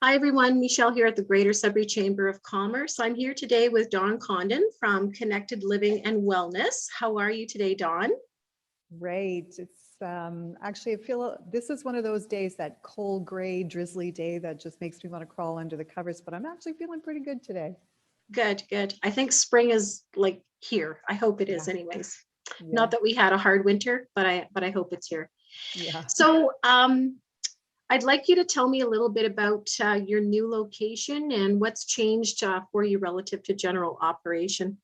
Hi, everyone. Michelle here at the Greater Sudbury Chamber of Commerce. I'm here today with Don Condon from Connected Living and Wellness. How are you today, Don? Great. It's actually, I feel this is one of those days, that cold, gray, drizzly day that just makes me want to crawl under the covers, but I'm actually feeling pretty good today. Good, good. I think spring is like here. I hope it is Yeah, anyways. yeah, Not that we had a hard winter, but I hope it's here. yeah. So I'd like you to tell me a little bit about your new location and what's changed for you relative to general operation.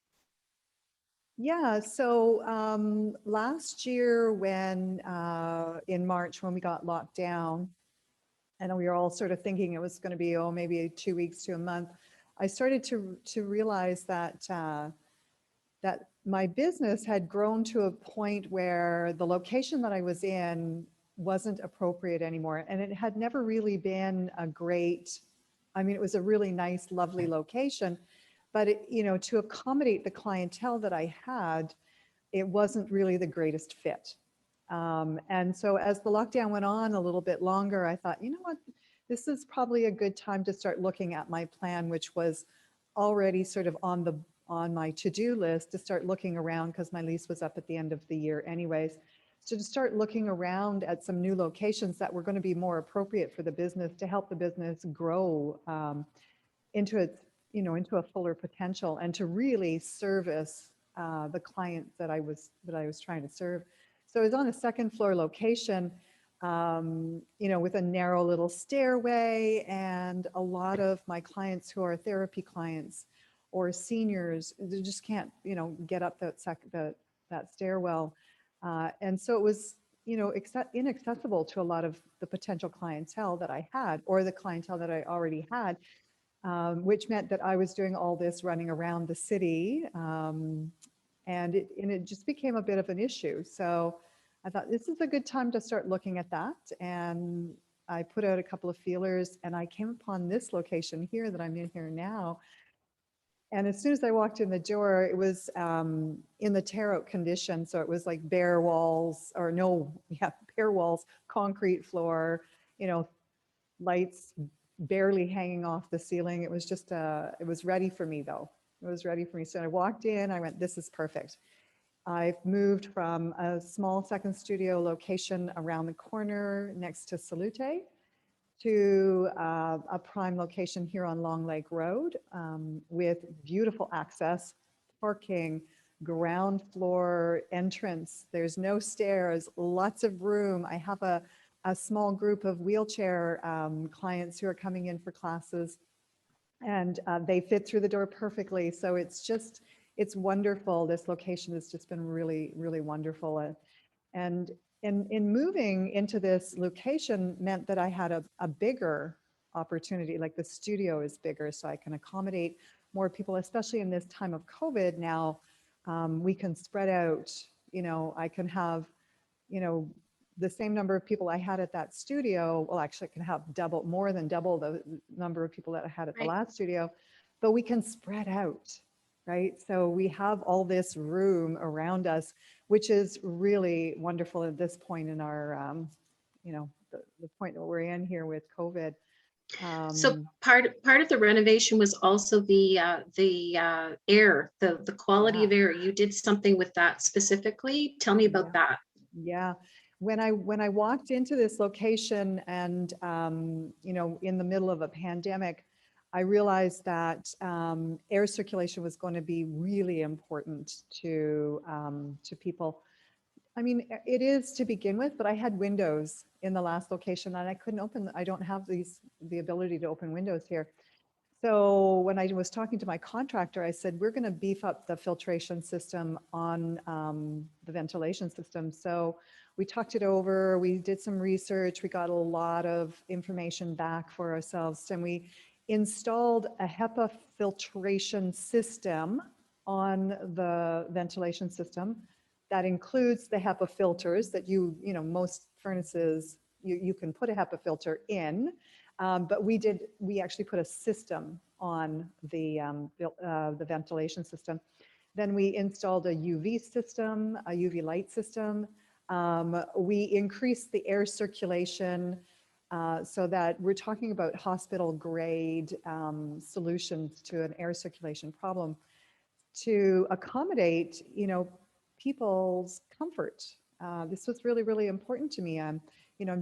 Yeah, so last year when in March when we got locked down and we were all sort of thinking it was going to be, oh, maybe 2 weeks to a month, I started to realize that that my business had grown to a point where the location that I was in wasn't appropriate anymore. And it had never really been a great, I mean, it was a really nice, lovely location, but to accommodate the clientele that I had, it wasn't really the greatest fit. And so as the lockdown went on a little bit longer, I thought, you know what, this is probably a good time to start looking at my plan, which was already sort of on my to-do list, to start looking around because my lease was up at the end of the year anyways. So to start looking around at some new locations that were going to be more appropriate for the business, to help the business grow into its, into a fuller potential, and to really service the clients that I was trying to serve. So I was on a second floor location, with a narrow little stairway, and a lot of my clients who are therapy clients or seniors, they just can't, get up that stairwell. And so it was, inaccessible to a lot of the potential clientele that I had, or the clientele that I already had, which meant that I was doing all this running around the city, and it just became a bit of an issue. So I thought this is a good time to start looking at that. And I put out a couple of feelers, and I came upon this location here that I'm in here now. And as soon as I walked in the door, it was in the tear out condition. So it was like bare walls, or no, yeah, bare walls, concrete floor, you know, lights barely hanging off the ceiling. It was just, it was ready for me though. It was ready for me. So I walked in, I went, this is perfect. I've moved from a small second studio location around the corner next to Salute to a prime location here on Long Lake Road, with beautiful access, parking, ground floor entrance. There's no stairs, lots of room. I have a small group of wheelchair clients who are coming in for classes, and they fit through the door perfectly. So it's wonderful. This location has just been really, really wonderful. And in moving into this location meant that I had a bigger opportunity, like the studio is bigger, so I can accommodate more people, especially in this time of COVID now. We can spread out, I can have, you know, the same number of people I had at that studio. Well, actually, I can have more than double the number of people that I had at the Right. last studio, but we can spread out, right? So we have all this room around us, which is really wonderful at this point in our, the point that we're in here with COVID. So Um, part of the renovation was also the air, the quality yeah, of air. You did something with that specifically. Tell me about yeah. that. Yeah. When I walked into this location and, in the middle of a pandemic, I realized that air circulation was going to be really important to people. I mean, it is to begin with, but I had windows in the last location and I couldn't open, I don't have the ability to open windows here. So when I was talking to my contractor, I said, we're going to beef up the filtration system on the ventilation system. So we talked it over, we did some research, we got a lot of information back for ourselves, and we installed a HEPA filtration system on the ventilation system that includes the HEPA filters that most furnaces, you can put a HEPA filter in. But we actually put a system on the ventilation system. Then we installed a UV system, a UV light system. We increased the air circulation so that we're talking about hospital grade solutions to an air circulation problem to accommodate, people's comfort. This was really, really important to me. I'm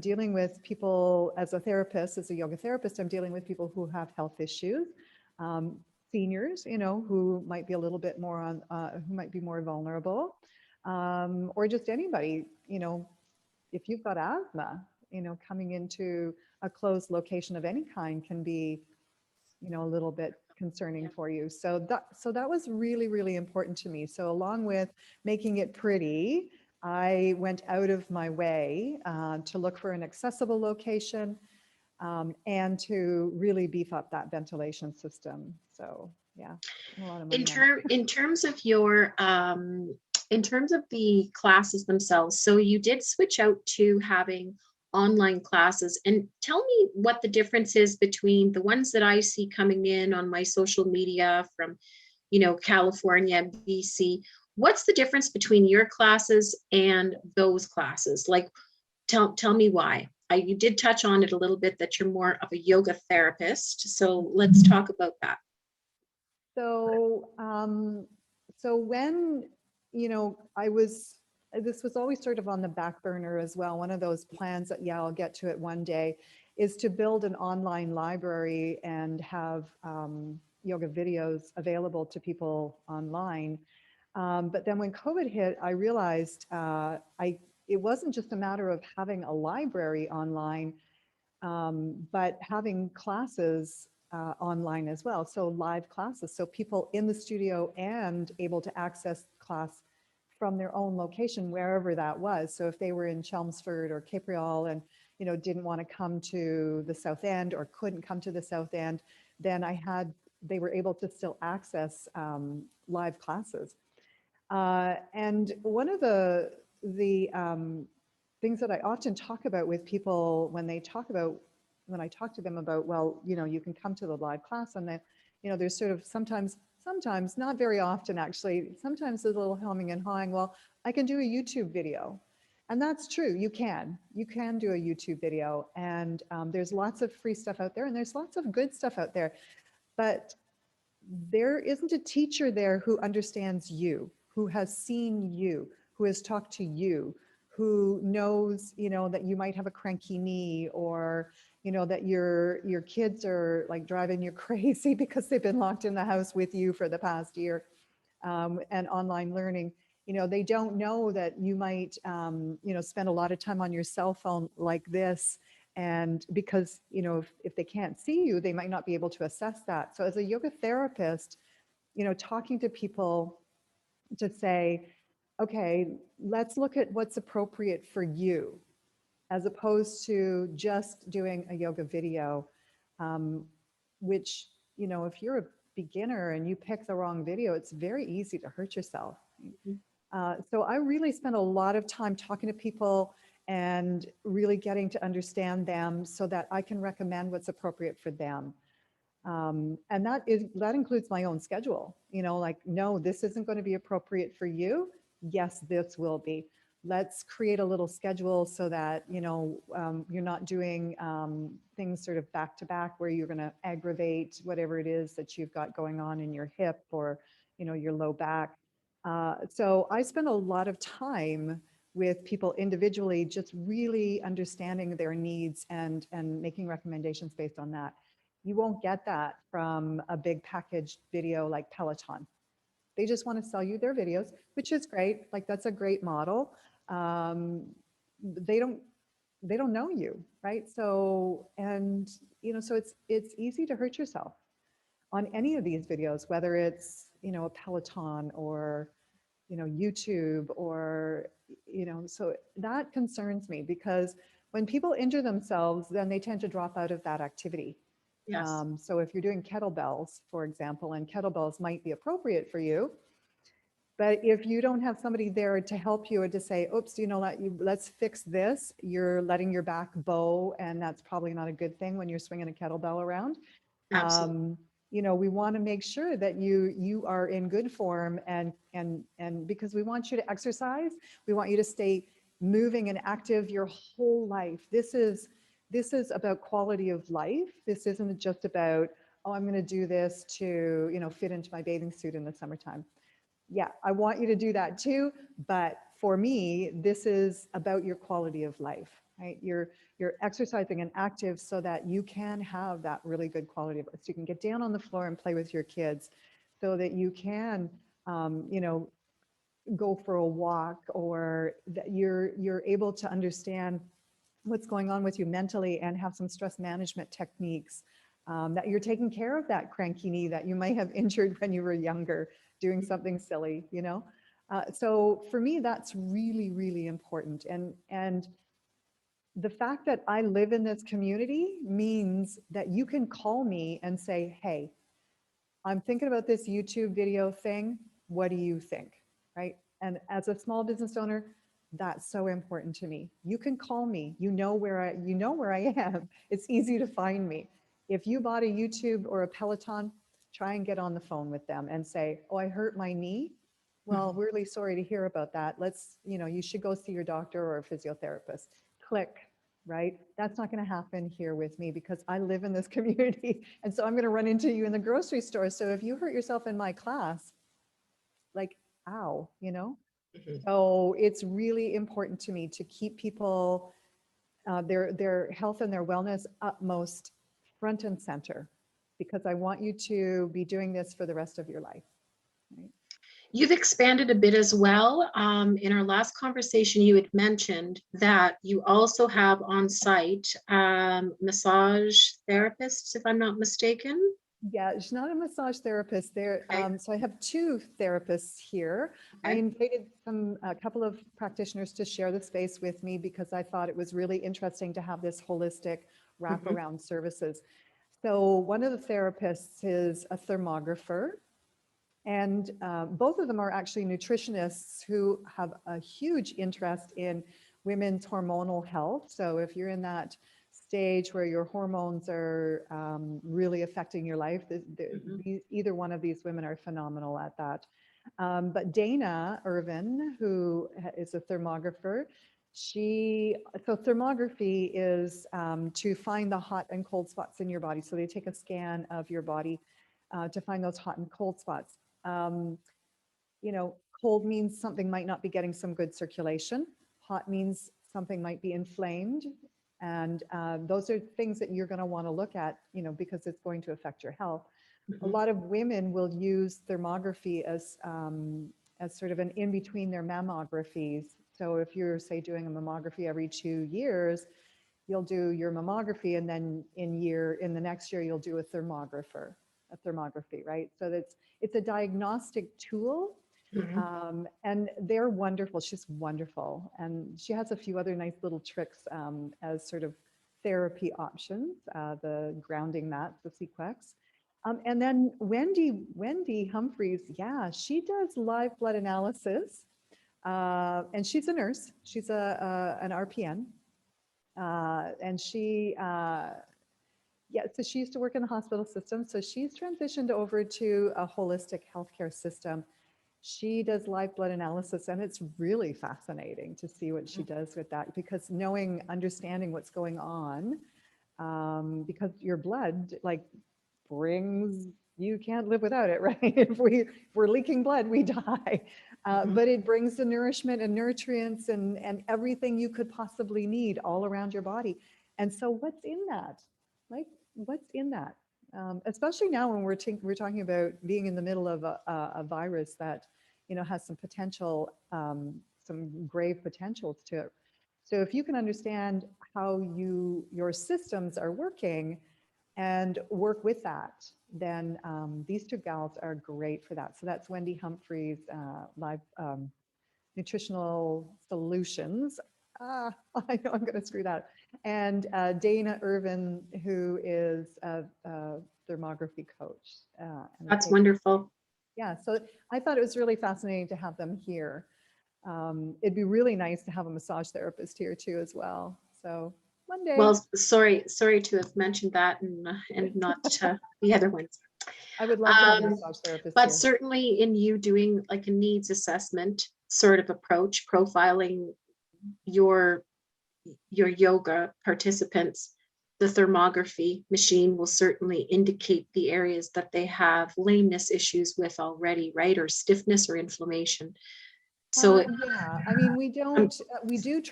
dealing with people as a therapist, as a yoga therapist, I'm dealing with people who have health issues, um, seniors, who might be a little bit more who might be more vulnerable, or just anybody, if you've got asthma, coming into a closed location of any kind can be, a little bit concerning for you. So that was really, really important to me. So along with making it pretty, I went out of my way to look for an accessible location and to really beef up that ventilation system. So yeah, spent a lot of money on it. In terms of your in terms of the classes themselves, so you did switch out to having online classes, and tell me what the difference is between the ones that I see coming in on my social media from, California, BC. What's the difference between your classes and those classes? Like, tell me why. You did touch on it a little bit that you're more of a yoga therapist. So let's talk about that. So, so when, this was always sort of on the back burner as well. One of those plans that, yeah, I'll get to it one day, is to build an online library and have yoga videos available to people online. But then when COVID hit, I realized it wasn't just a matter of having a library online, but having classes online as well. So live classes, so people in the studio and able to access class from their own location, wherever that was. So if they were in Chelmsford or Capreol and, didn't want to come to the South End or couldn't come to the South End, then they were able to still access live classes. And one of the things that I often talk about with people when I talk to them about, well, you can come to the live class, and then, there's sort of sometimes, not very often actually, sometimes there's a little hemming and hawing. Well, I can do a YouTube video. And that's true. You can do a YouTube video, and there's lots of free stuff out there, and there's lots of good stuff out there. But there isn't a teacher there who understands you, who has seen you, who has talked to you, who knows, that you might have a cranky knee, or, that your kids are like driving you crazy because they've been locked in the house with you for the past year, and online learning. They don't know that you might, spend a lot of time on your cell phone like this. And because, if they can't see you, they might not be able to assess that. So as a yoga therapist, talking to people to say, okay, let's look at what's appropriate for you, as opposed to just doing a yoga video, which, if you're a beginner and you pick the wrong video, it's very easy to hurt yourself. So I really spent a lot of time talking to people and really getting to understand them so that I can recommend what's appropriate for them. And that includes my own schedule, like, no, this isn't going to be appropriate for you. Yes, this will be. Let's create a little schedule so that, you're not doing things sort of back to back where you're going to aggravate whatever it is that you've got going on in your hip or, your low back. So I spend a lot of time with people individually, just really understanding their needs and making recommendations based on that. You won't get that from a big packaged video like Peloton. They just want to sell you their videos, which is great. Like, that's a great model. They don't know you, right? So, and, so it's easy to hurt yourself on any of these videos, whether it's, a Peloton or, YouTube or, so that concerns me, because when people injure themselves, then they tend to drop out of that activity. Yes. So if you're doing kettlebells, for example, and kettlebells might be appropriate for you, but if you don't have somebody there to help you or to say, oops, let's fix this, you're letting your back bow, and that's probably not a good thing when you're swinging a kettlebell around. Absolutely. We want to make sure that you are in good form, and because we want you to exercise, we want you to stay moving and active your whole life. This is this is about quality of life. This isn't just about, oh, I'm going to do this to, fit into my bathing suit in the summertime. Yeah, I want you to do that too. But for me, this is about your quality of life, right? You're exercising and active so that you can have that really good quality of life. So you can get down on the floor and play with your kids, so that you can, go for a walk, or that you're able to understand what's going on with you mentally and have some stress management techniques, that you're taking care of that cranky knee that you might have injured when you were younger doing something silly, so for me, that's really, really important. And the fact that I live in this community means that you can call me and say, hey, I'm thinking about this YouTube video thing. What do you think? Right? And as a small business owner, that's so important to me. You can call me. You know where I am. It's easy to find me. If you bought a YouTube or a Peloton, try and get on the phone with them and say, "Oh, I hurt my knee. Well, really sorry to hear about that. You should go see your doctor or a physiotherapist." Click. Right? That's not going to happen here with me because I live in this community. And so I'm going to run into you in the grocery store. So if you hurt yourself in my class, like, ow, Mhm. So it's really important to me to keep people, their health and their wellness utmost front and center, because I want you to be doing this for the rest of your life. Right? You've expanded a bit as well. In our last conversation, you had mentioned that you also have on site massage therapists, if I'm not mistaken. Yeah, she's not a massage therapist there. Okay. So I have two therapists here. I Okay. invited a couple of practitioners to share the space with me because I thought it was really interesting to have this holistic Mhm. wraparound services. So one of the therapists is a thermographer, and both of them are actually nutritionists who have a huge interest in women's hormonal health. So if you're in that stage where your hormones are really affecting your life, Mhm. either one of these women are phenomenal at that. But Dana Irvin, who is a thermographer, so thermography is to find the hot and cold spots in your body. So they take a scan of your body to find those hot and cold spots. Um, Cold means something might not be getting some good circulation. Hot means something might be inflamed. And those are things that you're going to want to look at, because it's going to affect your health. A Mhm. lot of women will use thermography as sort of an in between their mammographies. So if you're, say, doing a mammography every 2 years, you'll do your mammography, and then in the next year you'll do a thermography, right? So it's a diagnostic tool, Mhm. and they're wonderful. She's wonderful, and she has a few other nice little tricks as sort of therapy options. The grounding mats, the Sequex. And then Wendy Humphreys, yeah, she does live blood analysis, and she's a nurse. She's an RPN, and yeah, so she used to work in the hospital system. So she's transitioned over to a holistic healthcare system. She does live blood analysis, and it's really fascinating to see what she does with that, because understanding what's going on, because your blood brings, you can't live without it, right? If we're leaking blood, we die. Mhm. But it brings the nourishment and nutrients and everything you could possibly need all around your body. And so what's in that? Like, what's in that? Especially now when we're talking about being in the middle of a virus that, has some potential, some grave potentials to it. So if you can understand how your systems are working and work with that, then these two gals are great for that. So that's Wendy Humphreys, live nutritional solutions. I know I'm going to screw that. And Dana Irvin, who is a thermography coach. That's wonderful. Yeah, so I thought it was really fascinating to have them here. It'd be really nice to have a massage therapist here too as well. So one day. Well, sorry to have mentioned that and not the other ones. I would love to have a Um, massage therapist but here. certainly in you doing like a needs assessment sort of approach, profiling your yoga participants, the thermography machine will certainly indicate the areas that they have lameness issues with already, right? Or stiffness or inflammation. So Yeah, I mean, we um, don't, we do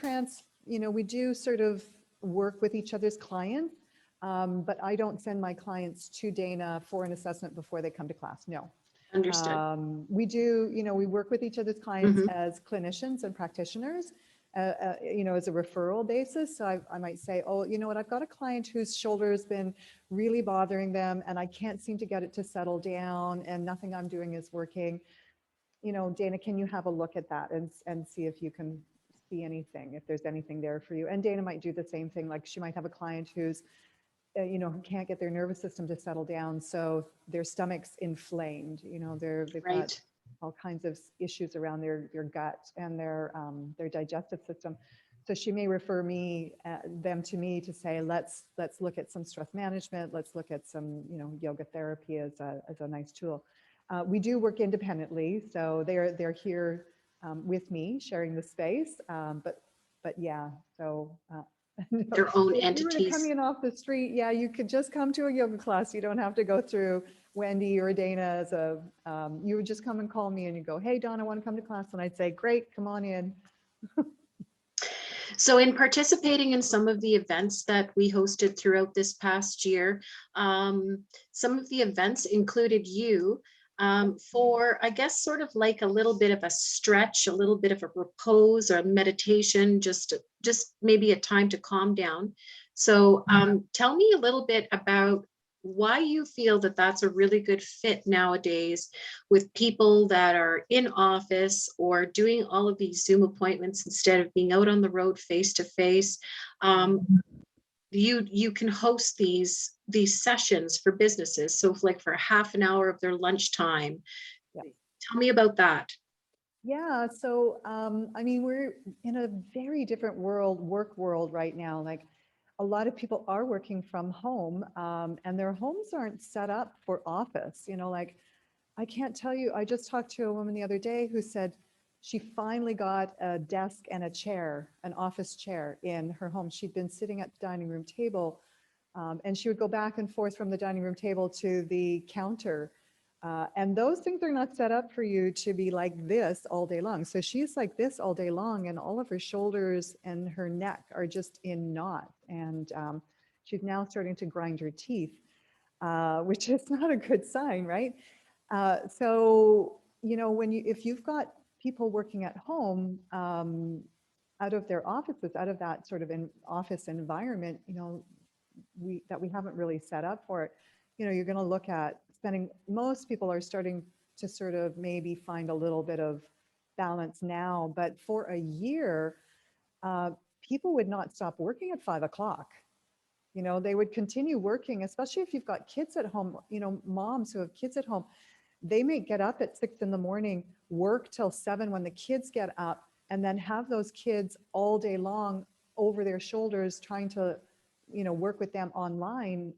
we do sort of work with each other's clients, but I don't send my clients to Dana for an assessment before they come to class. No. understood. We do, we work with each other's clients Mhm. as clinicians and practitioners, as a referral basis. So I might say, oh, you know what, I've got a client whose shoulder has been really bothering them and I can't seem to get it to settle down and nothing I'm doing is working. Dana, can you have a look at that and see if you can see anything, if there's anything there for you? And Dana might do the same thing. Like she might have a client who's, who can't get their nervous system to settle down. So their stomach's inflamed, they've got Right. all kinds of issues around their gut and their digestive system. So she may refer them to me to say, let's look at some stress management. Let's look at some, yoga therapy as a nice tool. We do work independently, so they're here with me, sharing the space. But yeah, so no, Their own if you were to come entities. in off the street, yeah, you could just come to a yoga class. You don't have to go through Wendy or Dana you would just come and call me and you go, hey, Dawn, I want to come to class. And I'd say, great, come on in. So in participating in some of the events that we hosted throughout this past year, some of the events included you for, I guess, sort of like a little bit of a stretch, a little bit of a repose or meditation, just maybe a time to calm down. So tell me a little bit about why you feel that that's a really good fit nowadays with people that are in office or doing all of these Zoom appointments instead of being out on the road face to face. You can host these sessions for businesses. So like for half an hour of their lunchtime. Yeah. Tell me about that. Yeah, so I mean, we're in a very different work world right now. Like a lot of people are working from home, and their homes aren't set up for office. Like I can't tell you, I just talked to a woman the other day who said she finally got a desk and a chair, an office chair in her home. She'd been sitting at the dining room table, and she would go back and forth from the dining room table to the counter. And those things are not set up for you to be like this all day long. So she's like this all day long, and all of her shoulders and her neck are just in knots. And she's now starting to grind her teeth, which is not a good sign, right? So, if you've got people working at home, out of their offices, out of that sort of office environment, we haven't really set up for it, you're going to look at spending, most people are starting to sort of maybe find a little bit of balance now, but for a year, uh, people would not stop working at 5 o'clock. They would continue working, especially if you've got kids at home, moms who have kids at home. They may get up at 6 in the morning, work till 7 when the kids get up, and then have those kids all day long over their shoulders trying to, work with them online,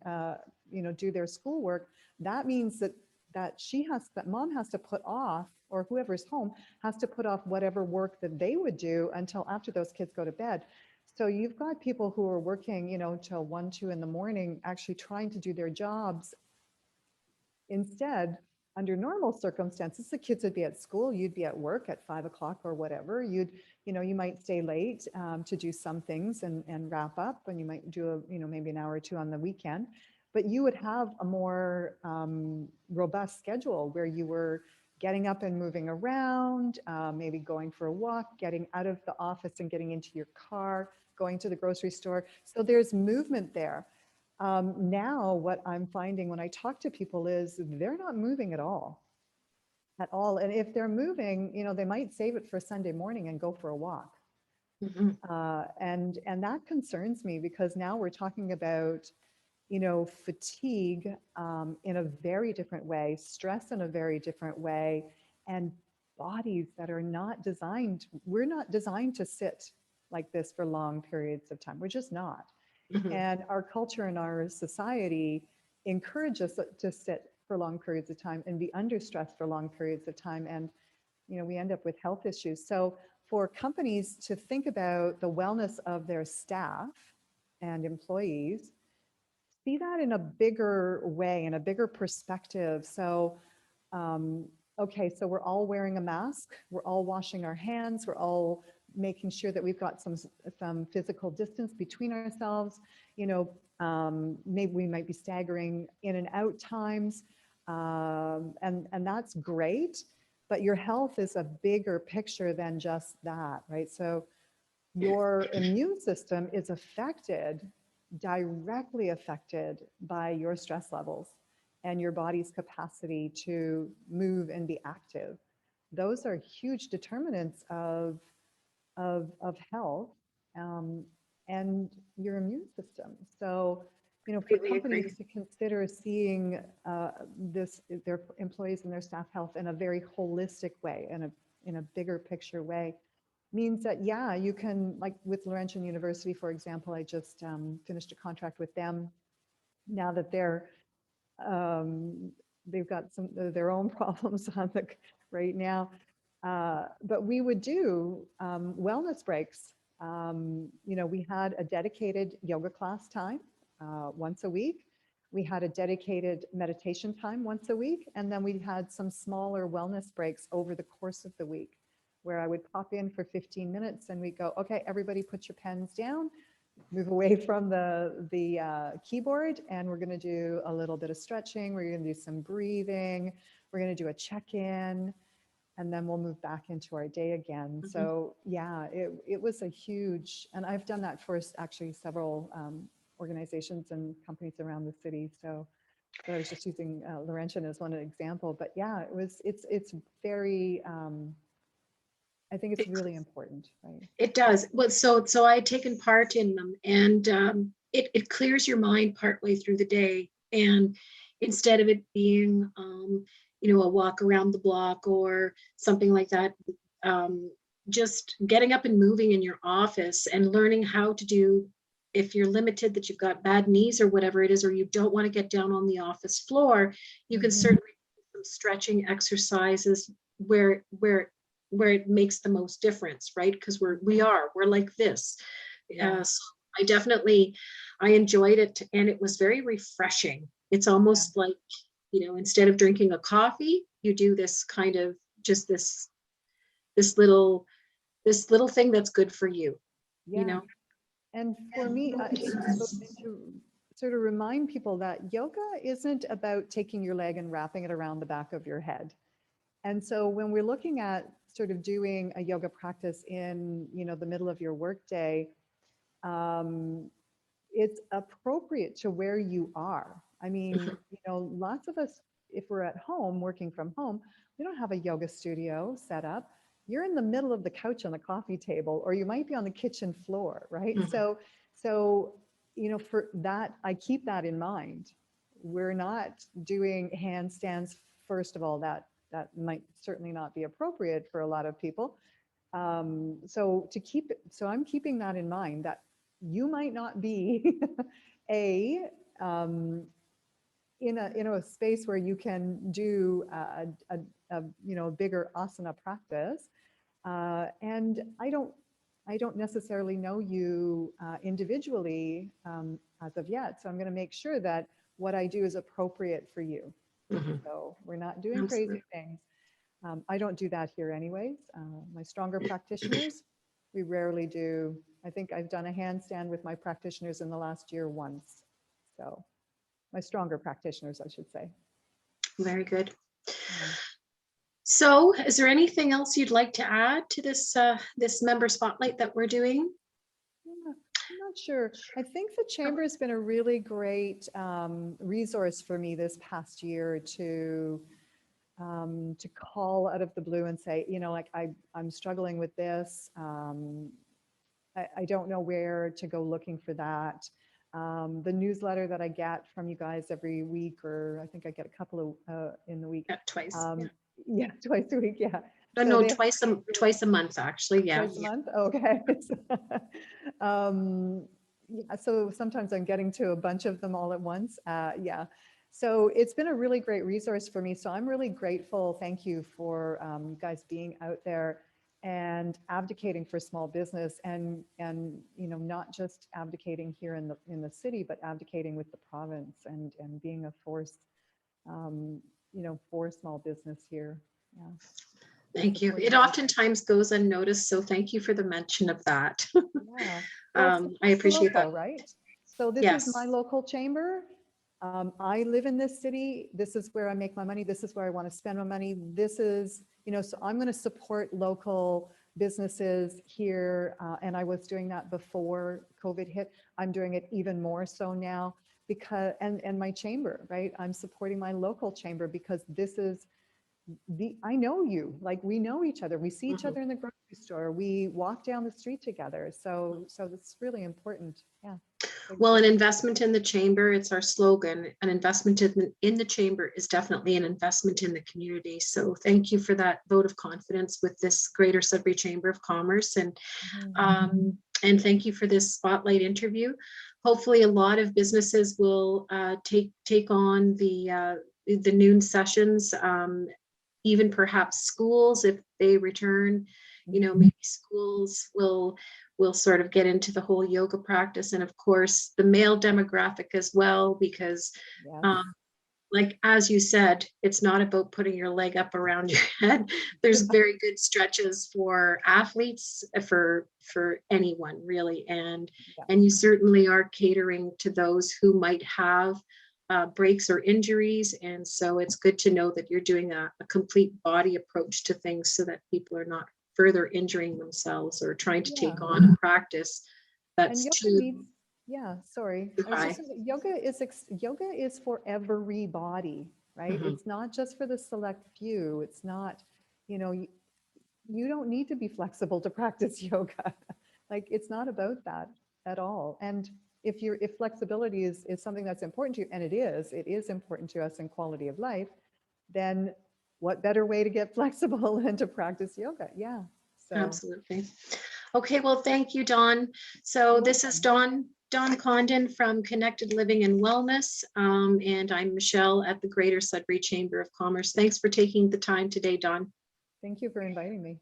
do their schoolwork. That means that mom has to put off, or whoever's home has to put off whatever work that they would do until after those kids go to bed. So you've got people who are working, till 1, 2 in the morning, actually trying to do their jobs. Instead, under normal circumstances, the kids would be at school, you'd be at work at 5 o'clock or whatever. You might stay late to do some things and wrap up, and you might do maybe an hour or two on the weekend. But you would have a more robust schedule where you were getting up and moving around, maybe going for a walk, getting out of the office and getting into your car, going to the grocery store. So there's movement there. Now, what I'm finding when I talk to people is they're not moving at all. And if they're moving, they might save it for Sunday morning and go for a walk. Mhm. And that concerns me because now we're talking about, fatigue in a very different way, stress in a very different way, and bodies that are not designed. We're not designed to sit like this for long periods of time. We're just not. Mhm. And our culture and our society encourage us to sit for long periods of time and be under stress for long periods of time. And, we end up with health issues. So for companies to think about the wellness of their staff and employees, see that in a bigger way, in a bigger perspective. So, okay, so we're all wearing a mask, we're all washing our hands, we're all making sure that we've got some physical distance between ourselves. You know, maybe we might be staggering in and out times, and that's great. But your health is a bigger picture than just that, right? So your immune system is affected, directly affected by your stress levels and your body's capacity to move and be active. Those are huge determinants of health, um, and your immune system. So, you know, for Completely companies agree. to consider seeing their employees and their staff health in a very holistic way, in a bigger picture way, means that, yeah, you can, like with Laurentian University, for example, I just finished a contract with them now that um, they've got some of their own problems on the right now. But we would do wellness breaks. You know, we had a dedicated yoga class time once a week. We had a dedicated meditation time once a week. And then we had some smaller wellness breaks over the course of the week where I would pop in for 15 minutes and we go, okay, everybody put your pens down, move away from the keyboard, and we're going to do a little bit of stretching. We're going to do some breathing. We're going to do a check-in, and then we'll move back into our day again. Mhm. So yeah, it was a huge, and I've done that for actually several organizations and companies around the city. So, but I was just using Laurentian as one example. But yeah, it's very. I think it's It, really important, right? it does. Well, so I had taken part in them, and it clears your mind partway through the day. And instead of it being, a walk around the block or something like that, um, just getting up and moving in your office and learning how to do, if you're limited, that you've got bad knees or whatever it is, or you don't want to get down on the office floor, you can Mhm. certainly do some stretching exercises where it makes the most difference, right? Because we're like this. Yeah, So I enjoyed it, and it was very refreshing. It's yeah, almost like, instead of drinking a coffee, you do this kind of just this little this little thing that's good for you, you yeah. know? And for me, so to sort of remind people that yoga isn't about taking your leg and wrapping it around the back of your head. And so when we're looking at sort of doing a yoga practice in, the middle of your workday, um, it's appropriate to where you are. I mean, Mhm. lots of us, if we're at home working from home, we don't have a yoga studio set up. You're in the middle of the couch on the coffee table, or you might be on the kitchen floor, right? Mhm. So, for that, I keep that in mind. We're not doing handstands. First of all, that might certainly not be appropriate for a lot of people. So I'm keeping that in mind, that you might not be a um, in a space where you can do a bigger asana practice, and I don't necessarily know you individually as of yet, so I'm going to make sure that what I do is appropriate for you. Mhm. So we're not doing Absolutely. crazy things. I don't do that here anyways. My stronger practitioners, we rarely do. I think I've done a handstand with my practitioners in the last year once. So my stronger practitioners, I should say. Very good. Yeah. So, is there anything else you'd like to add to this member spotlight that we're doing? Yeah, I'm not sure. I think the chamber has been a really great resource for me this past year to call out of the blue and say, like I'm struggling with this. I don't know where to go looking for that. The newsletter that I get from you guys every week, or I think I get a couple of in the week. Yeah, twice. Um, yeah, twice a week. Yeah. No, So no, they twice a month, actually. Yeah. twice a month. Okay. Yeah, so sometimes I'm getting to a bunch of them all at once. Yeah. So it's been a really great resource for me. So I'm really grateful. Thank you for you guys being out there and advocating for small business, and not just advocating here in the city, but advocating with the province, and being a force, for small business here. Yeah. Thank you. Supporting It local. oftentimes goes unnoticed, so thank you for the mention of that. Yeah. Well, I appreciate that. right? So this is my Yes. local chamber. I live in this city. This is where I make my money. This is where I want to spend my money. This is, so I'm going to support local businesses here. And I was doing that before COVID hit. I'm doing it even more so now because, and my chamber, right? I'm supporting my local chamber because this is I know you, like we know each other. We see each other in the grocery store. We walk down the street together. So it's really important. Yeah. Well, an investment in the chamber, it's our slogan. An investment in the chamber is definitely an investment in the community. So thank you for that vote of confidence with this Greater Sudbury Chamber of Commerce. And thank you for this spotlight interview. Hopefully a lot of businesses will take on the noon sessions, even perhaps schools if they return. Maybe schools will sort of get into the whole yoga practice, and of course the male demographic as well, because like as you said, it's not about putting your leg up around your head. There's very good stretches for athletes, for anyone really, and you certainly are catering to those who might have breaks or injuries. And so it's good to know that you're doing a complete body approach to things so that people are not further injuring themselves or trying to take on a practice that's too sorry. I was just saying, yoga is for everybody, right? It's not just for the select few. It's not, you don't need to be flexible to practice yoga. Like, it's not about that at all. And if flexibility is something that's important to you, and it is important to us in quality of life, then what better way to get flexible than to practice yoga? Yeah. So absolutely. Okay, well, thank you, Dawn. So this is Dawn Condon from Connected Living and Wellness, and I'm Michelle at the Greater Sudbury Chamber of Commerce. Thanks for taking the time today, Dawn. Thank you for inviting me.